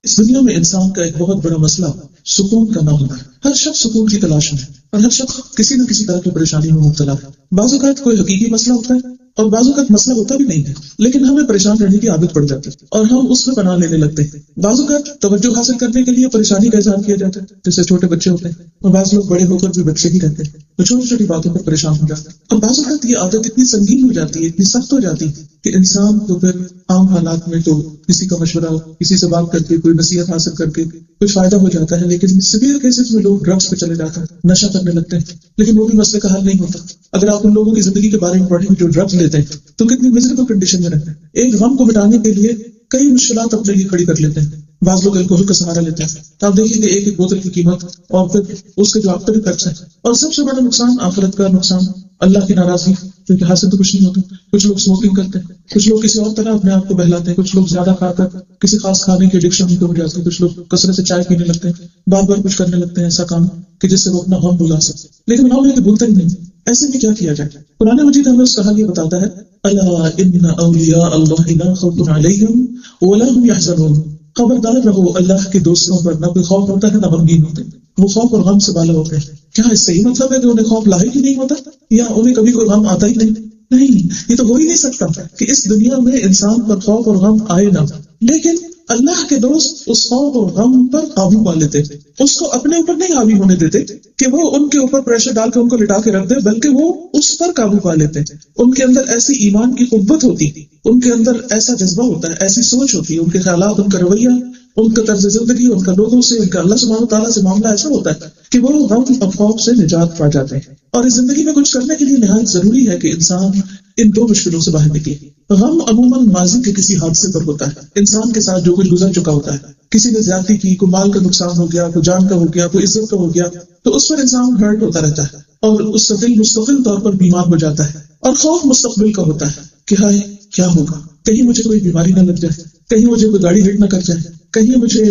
اس دنیا میں انسان کا ایک بہت بڑا مسئلہ سکون کا نہ ہونا ہے. ہر شخص سکون کی تلاش میں ہے اور ہر شخص کسی نہ کسی طرح کی پریشانی میں مبتلا ہے. بعض اوقات کوئی حقیقی مسئلہ ہوتا ہے اور بعض اوقات مسئلہ ہوتا بھی نہیں ہے، لیکن ہمیں پریشان رہنے کی عادت پڑ جاتی ہے اور ہم اس میں پناہ لینے لگتے ہیں. بعض اوقات توجہ حاصل کرنے کے لیے پریشانی کا اظہار کیا جاتا ہے، جیسے چھوٹے بچے ہوتے ہیں، اور بعض لوگ بڑے ہو کر بھی بچے ہی رہتے ہیں تو چھوٹی چھوٹی باتوں پر پریشان ہو جاتے ہیں. اور بعض اوقات یہ عادت اتنی سنگین ہو جاتی ہے، اتنی سخت ہو جاتی ہے کہ انسان کو پھر عام حالات میں تو کسی کا مشورہ، کسی سے بات کر کے، کوئی نصیحت حاصل کر کے کوئی فائدہ ہو جاتا ہے، لیکن سیویئر کیسز میں لوگ ڈرگس پہ چلے جاتے ہیں، نشہ کرنے لگتے ہیں، لیکن وہ بھی مسئلے کا حل نہیں ہوتا. اگر آپ ان لوگوں کی زندگی کے بارے میں پڑھیں جو ڈرگس لیتے ہیں تو کتنی میزریبل کنڈیشن میں رہتے ہیں. ایک غم کو مٹانے کے لیے کئی مشکلات اپنے لیے کھڑی کر لیتے ہیں. بعض لوگ الکوہل کا سہارا لیتے ہیں، تو آپ دیکھیں گے ایک بوتل کی قیمت اور پھر اس کے جو آفٹر افیکٹس ہیں، اور سب سے بڑا نقصان آخرت کا نقصان، اللہ کی ناراضگی، کیونکہ حاصل تو کچھ نہیں ہوتا. کچھ لوگ اسموکنگ کرتے ہیں، کچھ لوگ کسی اور طرح اپنے آپ کو بہلاتے ہیں، کچھ لوگ زیادہ کھا کر کسی خاص کھانے کی ایڈکشن ہو جاتے ہیں، کچھ لوگ کثرت سے چائے پینے لگتے ہیں، بار بار کچھ کرنے لگتے ہیں ایسا کام کہ جس سے وہ اپنا غم بھلا سکتے، لیکن غم ہے کہ بھولتا ہی نہیں. ایسے میں کیا کیا جائے؟ قرآن مجید ہمیں اس کا حل یہ بتاتا ہے، الا ان اولیاء اللہ لا خوف علیہم ولا هم يحزنون. خبردار رہو، اللہ کے دوستوں پر نہ کوئی خوف ہوتا ہے نہ غمگین ہوتے، وہ خوف اور غم سے بالا ہوتے ہیں. کیا اس سے یہ مطلب ہے کہ انہیں خوف لاحق ہی نہیں ہوتا یا انہیں کبھی کوئی غم آتا ہی نہیں؟ نہیں، یہ تو ہو ہی نہیں سکتا کہ اس دنیا میں انسان پر خوف اور غم آئے نہ. لیکن اللہ کے دوست اس خوف اور غم پر قابو پا لیتے، اس کو اپنے اوپر نہیں حاوی ہونے دیتے کہ وہ ان کے اوپر پریشر ڈال کے ان کو لٹا کے رکھ دے، بلکہ وہ اس پر قابو پا لیتے. ان کے اندر ایسی ایمان کی قوت ہوتی، ان کے اندر ایسا جذبہ ہوتا ہے، ایسی سوچ ہوتی ہے، ان کے خیالات، ان کا رویہ، ان کا طرز زندگی، ان کا لوگوں سے، ان کا اللہ سبحانہ وتعالیٰ سے معاملہ ایسا ہوتا ہے کہ وہ غم اور خوف سے نجات پا جاتے ہیں. اور اس زندگی میں کچھ کرنے کے لیے نہایت ضروری ہے کہ انسان ان دو مشکلوں سے باہر نکلے. غم عموماً ماضی کے کسی حادثے پر ہوتا ہے، انسان کے ساتھ جو کچھ گزر چکا ہوتا ہے، کسی نے زیادتی کی، کوئی مال کا نقصان ہو گیا، کوئی جان کا ہو گیا، کوئی عزت کا ہو گیا، تو اس پر انسان ہرٹ ہوتا رہتا ہے اور اس سے دل مستقل طور پر بیمار ہو جاتا ہے. اور خوف مستقبل کا ہوتا ہے کہ ہائے کیا ہوگا، کہیں مجھے کوئی بیماری نہ لگ جائے، کہیں مجھے کوئی گاڑی ہٹ نہ کر جائے، کہیں مجھے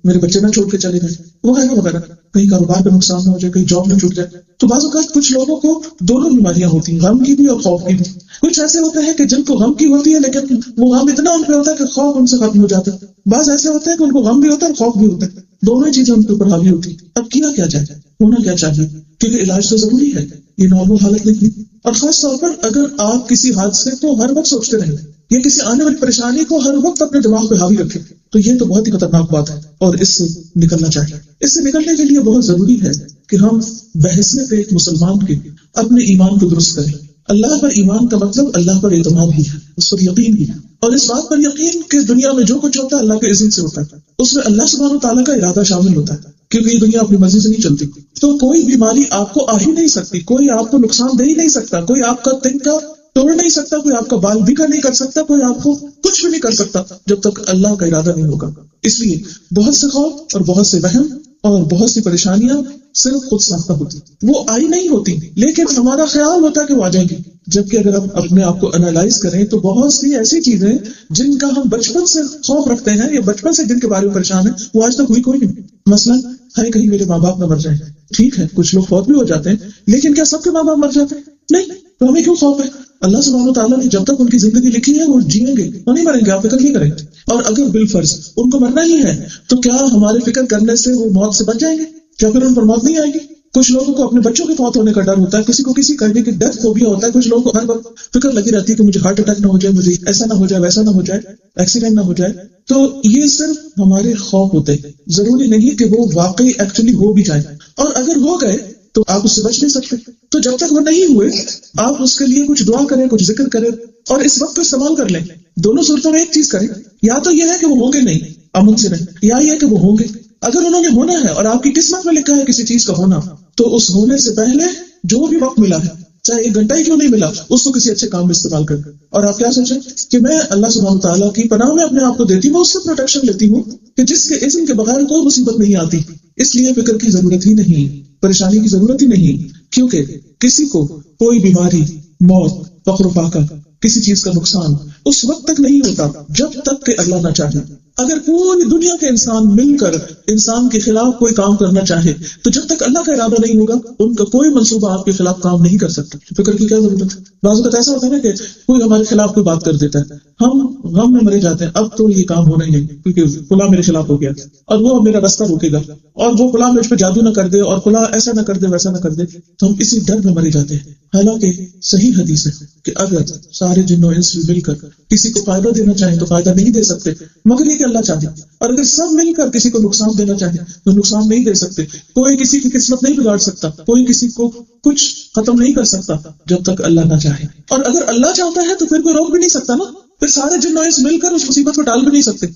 میرے بچے نہ چھوڑ کے چلے گئے، وغیرہ وغیرہ، کہیں کاروبار کا نقصان نہ ہو جائے، کہیں جاب نہ چھوٹ جائے. تو بعض اوقات کچھ لوگوں کو دونوں بیماریاں ہوتی ہیں، غم کی بھی اور خوف کی بھی. کچھ ایسے ہوتے ہیں کہ جن کو غم کی ہوتی ہے لیکن وہ غم اتنا ان پہ ہوتا ہے کہ خوف ان سے ختم ہو جاتا ہے. بعض ایسے ہوتے ہیں کہ ان کو غم بھی ہوتا ہے اور خوف بھی ہوتا ہے، دونوں چیزیں ان کے اوپر حاوی ہوتی. اب کیا جائے، ہونا کیا چاہیے؟ کیونکہ علاج تو ضروری ہے، یہ نارمل حالت نہیں. اور خاص طور پر اگر آپ کسی حادثے کو ہر وقت سوچتے رہیں یا کسی آنے والی پریشانی کو ہر وقت اپنے دماغ پہ حاوی رکھیں تو یہ تو بہت ہی خطرناک بات ہے اور اس سے نکلنا چاہیے. اس سے نکلنے کے لیے بہت ضروری ہے کہ ہم بحیثیت ایک مسلمان کے اپنے ایمان کو درست کریں. اللہ پر ایمان کا مطلب اللہ پر اعتماد بھی ہے، اس پر یقین بھی ہے، اور اس بات پر یقین کہ دنیا میں جو کچھ ہوتا ہے اللہ کے اذن سے ہوتا ہے، اس میں اللہ سبحانہ وتعالیٰ کا ارادہ شامل ہوتا ہے، کیونکہ یہ دنیا اپنی مرضی سے نہیں چلتی. تو کوئی بیماری آپ کو آ ہی نہیں سکتی، کوئی آپ کو نقصان دے ہی نہیں سکتا، کوئی آپ کا تنکا توڑ نہیں سکتا، کوئی آپ کا بال بھی کا نہیں کر سکتا، کوئی آپ کو کچھ بھی نہیں کر سکتا جب تک اللہ کا ارادہ نہیں ہوگا. اس لیے بہت سے خوف اور بہت سے وہم اور بہت سی پریشانیاں صرف خود ساختہ ہوتی، وہ آئی نہیں ہوتی، لیکن ہمارا خیال ہوتا ہے کہ وہ آ جائیں گی. جبکہ اگر ہم اپنے آپ کو انالائز کریں تو بہت سی ایسی چیزیں جن کا ہم بچپن سے خوف رکھتے ہیں یا بچپن سے جن کے بارے میں پریشان ہیں وہ آج تک ہوئی کوئی نہیں. مثلا ہے کہیں میرے ماں باپ نہ مر جائیں. ٹھیک ہے، کچھ لوگ فوت بھی ہو جاتے ہیں، لیکن کیا سب کے ماں باپ مر جاتے ہیں؟ نہیں. تو ہمیں کیوں خوف ہے؟ اللہ سبحانہ وتعالیٰ نے جب تک ان کی زندگی لکھی ہے وہ جئیں گے، وہ نہیں مریں گے، آپ فکر نہیں کریں. اور اگر بالفرض ان کو مرنا ہی ہے تو کیا ہمارے فکر کرنے سے وہ موت سے بچ جائیں گے؟ کیا پھر ان پر موت نہیں آئے گی؟ کچھ لوگوں کو اپنے بچوں کے فوت ہونے کا ڈر ہوتا ہے، کسی کو کسی کرنے کی ڈیتھ فوبیا ہوتا ہے، کچھ لوگوں کو ہر وقت فکر لگی رہتی ہے کہ مجھے ہارٹ اٹیک نہ ہو جائے، مجھے ایسا نہ ہو جائے، ویسا نہ ہو جائے، ایکسیڈنٹ نہ ہو جائے. تو یہ صرف ہمارے خوف ہوتے ہیں، ضروری نہیں کہ وہ واقعی ایکچولی ہو بھی جائے. اور اگر ہو گئے تو آپ اس سے بچ نہیں سکتے. تو جب تک وہ نہیں ہوئے آپ اس کے لیے کچھ دعا کریں، کچھ ذکر کریں اور اس وقت کو استعمال کر لیں. دونوں صورتوں میں ایک چیز کریں، یا تو یہ ہے کہ وہ ہوں گے نہیں، امن سے نہیں، یا یہ کہ وہ ہوں گے. اگر انہوں نے ہونا ہے اور آپ کی قسمت میں لکھا ہے کسی چیز کا ہونا، تو اس ہونے سے پہلے جو بھی وقت ملا ہے، چاہے 1 گھنٹہ ہی کیوں نہیں ملا، اس کو کسی اچھے کام میں استعمال کریں. اور آپ کیا سوچیں کہ میں اللہ سبحانہ تعالیٰ کی پناہ میں اپنے آپ کو دیتی ہوں، اس سے پروٹیکشن لیتی ہوں کہ جس کے اذن کے بغیر کوئی مصیبت نہیں آتی. اس لیے فکر کی ضرورت ہی نہیں، پریشانی کی ضرورت ہی نہیں، کیونکہ کسی کو کوئی بیماری، موت، فقر و فاقہ، کسی چیز کا نقصان اس وقت تک نہیں ہوتا جب تک کہ اللہ نہ چاہے. اگر پوری دنیا کے انسان مل کر انسان کے خلاف کوئی کام کرنا چاہے تو جب تک اللہ کا ارادہ نہیں ہوگا ان کا کوئی منصوبہ آپ کے خلاف کام نہیں کر سکتا. فکر کی کیا ضرورت ہے؟ بعض اوقات ایسا ہوتا ہے نا کہ کوئی ہمارے خلاف کوئی بات کر دیتا ہے, ہم غم میں مرے جاتے ہیں, اب تو یہ کام ہونا ہی نہیں کیونکہ فلاں میرے خلاف ہو گیا اور وہ میرا راستہ روکے گا اور وہ فلاں مجھ پہ جادو نہ کر دے اور فلاں ایسا نہ کر دے ویسا نہ کر دے, تو ہم اسی ڈر میں مرے جاتے ہیں. حالانکہ صحیح حدیث ہے کہ اگر سارے جن و انس مل کر کسی کو فائدہ دینا چاہیں تو فائدہ نہیں دے سکتے مگر یہ کہ اللہ چاہے, اور اگر سب مل کر کسی کو نقصان دینا چاہیں تو نقصان نہیں دے سکتے. کوئی کسی کی قسمت نہیں بگاڑ سکتا, کوئی کسی کو کچھ ختم نہیں کر سکتا جب تک اللہ نہ چاہے, اور اگر اللہ چاہتا ہے تو پھر کوئی روک بھی نہیں سکتا نا, پھر سارے جن و انس مل کر اس مصیبت کو ٹال بھی نہیں سکتے.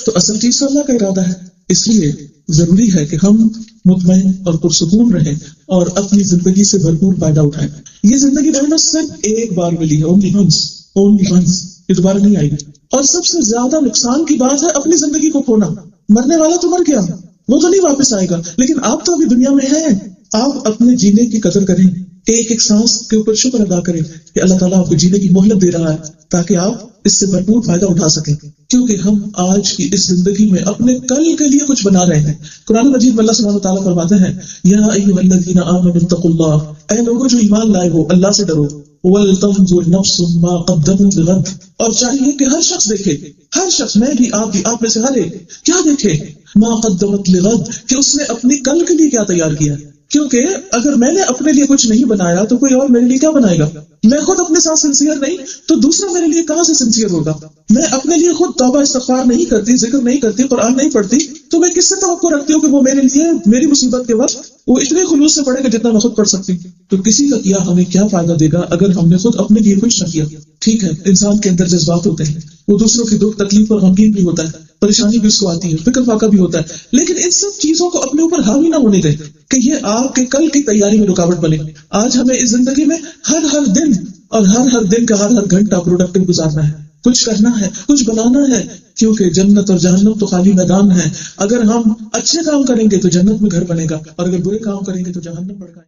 تو اصل چیز تو اللہ کا ارادہ ہے. اس لیے ضروری ہے کہ ہم مطمئن اور پرسکون رہیں اور اپنی زندگی سے بھرپور فائدہ اٹھائیں. یہ زندگی رہنا صرف ایک بار ملی ہے, اونلی ونس, یہ دوبارہ نہیں آئے گی. اور سب سے زیادہ نقصان کی بات ہے اپنی زندگی کو کھونا. مرنے والا تو مر گیا, وہ تو نہیں واپس آئے گا, لیکن آپ تو ابھی دنیا میں ہیں. آپ اپنے جینے کی قدر کریں, ایک ایک سانس کے اوپر شکر ادا کریں کہ اللہ تعالیٰ آپ کو جینے کی مہلت دے رہا ہے تاکہ آپ اس سے بھرپور فائدہ اٹھا سکیں. کیونکہ ہم آج کی اس زندگی میں اپنے کل کے لیے کچھ بنا رہے ہیں. قرآن مجید میں اللہ سبحانہ وتعالیٰ فرماتے ہیں یا ایھا الذین آمنوا اتقوا اللہ, اے لوگوں جو ایمان لائے ہو اللہ سے ڈرو, وَلْتَنظُرْ نَفْسٌ مَا قَدَّمَتْ لِغَدٍ, اور چاہیے کہ ہر شخص دیکھے, ہر شخص, میں بھی آپ میں سے ہر ایک کیا دیکھے, مَا قَدَّمَتْ لِغَدٍ, کہ اس نے اپنی کل کے لیے کیا تیار کیا. کیونکہ اگر میں نے اپنے لیے کچھ نہیں بنایا تو کوئی اور میرے لیے کیا بنائے گا. میں خود اپنے ساتھ سنسیئر نہیں تو دوسرا میرے لیے کہاں سے سنسیئر ہوگا. میں اپنے لیے خود توبہ استغفار نہیں کرتی, ذکر نہیں کرتی, قرآن نہیں پڑھتی, تو میں کس سے توقع رکھتی ہوں کہ وہ میرے لیے میری مصیبت کے وقت وہ اتنے خلوص سے پڑھے گا جتنا میں خود پڑھ سکتی. تو کسی کا کیا ہمیں کیا فائدہ دے گا اگر ہم نے خود اپنے لیے کچھ نہ کیا. ٹھیک ہے, انسان کے اندر جذبات ہوتے ہیں, وہ دوسروں کی دکھ تکلیف اور غمگین بھی ہوتا ہے, پریشانی بھی اس کو آتی ہے, فکر فاقہ بھی ہوتا ہے, لیکن ان سب چیزوں کو اپنے اوپر حاوی نہ ہونے دیں کہ یہ آپ کے کل کی تیاری میں رکاوٹ بنے. آج ہمیں اس زندگی میں ہر دن اور ہر دن کا ہر گھنٹہ پروڈکٹیو گزارنا ہے, کچھ کرنا ہے, کچھ بنانا ہے, کیونکہ جنت اور جہنم تو خالی میدان ہے. اگر ہم اچھے کام کریں گے تو جنت میں گھر بنے گا, اور اگر برے کام کریں گے تو جہنم پڑے گا.